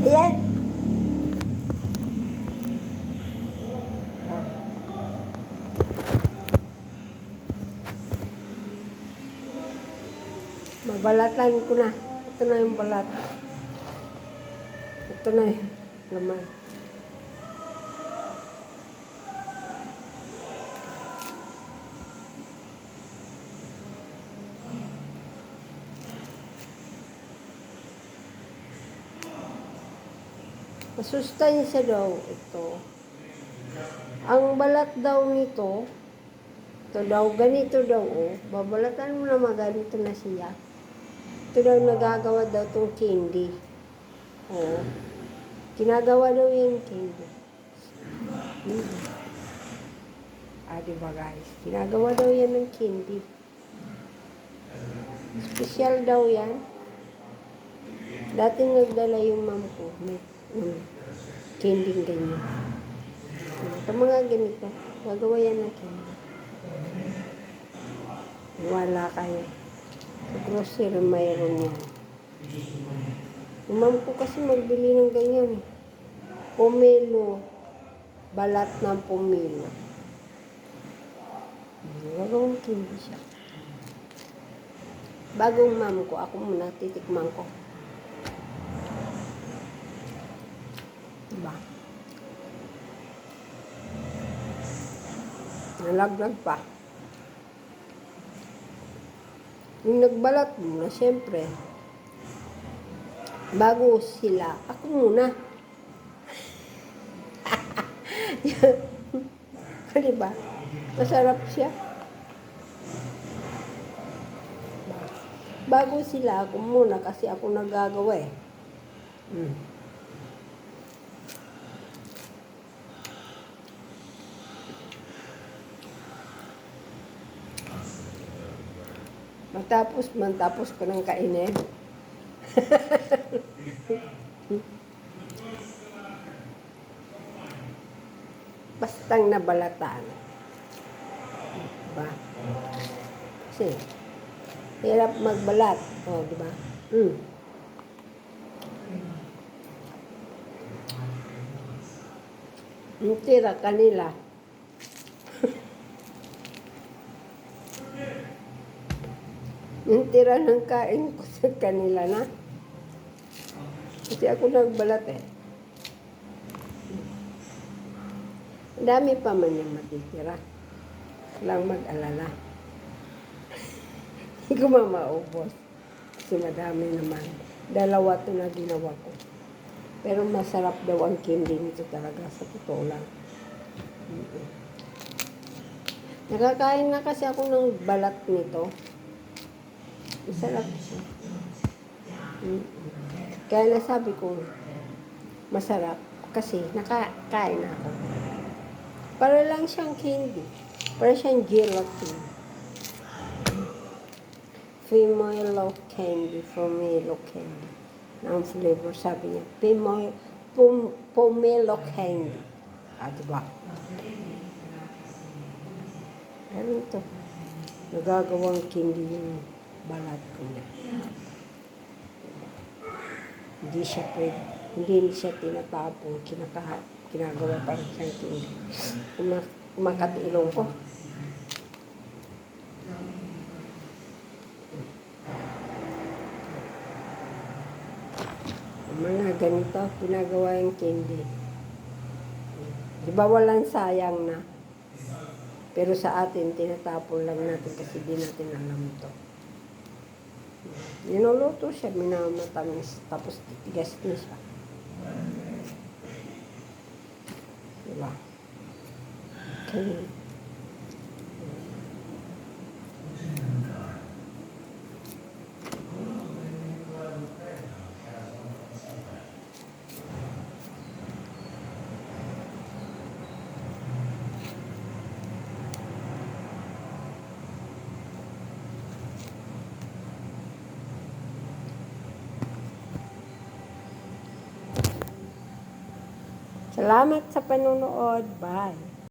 Ayan. Mabalatan ko na. Ito na yung balat. Ito na yung laman. Masustansya daw ito. Ang balat daw nito, ito daw, ganito daw, oh. Babalatan mo naman, ganito na siya. Ito daw, nagagawa daw itong candy. Oh. Ginagawa daw yung candy. Diba guys? Ginagawa daw yan ng candy. Special daw yan. Dating nagdala yung mom ko. May candy ganyan. Ito mga ganito. Gagawa yan ng candy. Wala kayo. Sa grocery mayroon yan. Yung mom ko kasi magbili ng ganyan. Pomelo. Balat ng pomelo. Gagawang candy siya. Bagong mom ko, ako muna titikman ko. Diba? Nalaglag pa. Yung nagbalat muna, siyempre. Bago sila, ako muna. Diba? Masarap siya. Bago sila, ako muna kasi ako nagagawa eh. Matapos ko ng kainin. Bastang nabalatan. Diba? Kasi, hirap magbalat. O, diba? Yung tira kanila. Yung tira ng kain ko sa kanila na. Kasi ako nagbalat eh. Dami pa man yung matitira. Lang mag-alala. Hindi ko mamaubos. Kasi madami naman. 2 ito na ginawa ko. Pero masarap daw ang candy nito talaga sa totoo lang. Nakakain na kasi ako ng balat nito. Masarap siya. Kaya nasabi ko, masarap. Kasi nakakain ako. Para lang siyang candy. Para siyang gelatin. Pomelo candy. Pomelo candy. Ang flavor, sabi niya. Pomelo candy. Diba? Ano ito? Nagagawang candy yung balat ko niya. Hindi siya tinatapong, kinagawa pa rin siyang candy. Kumakat ilong ko. Mga ganito, pinagawa yung candy. Diba walang sayang na? Pero sa atin, tinatapon lang natin kasi di natin alam ito. Ninuluto siya, minamatamis, tapos titigas na siya. Diba? Okay. Salamat sa panonood. Bye.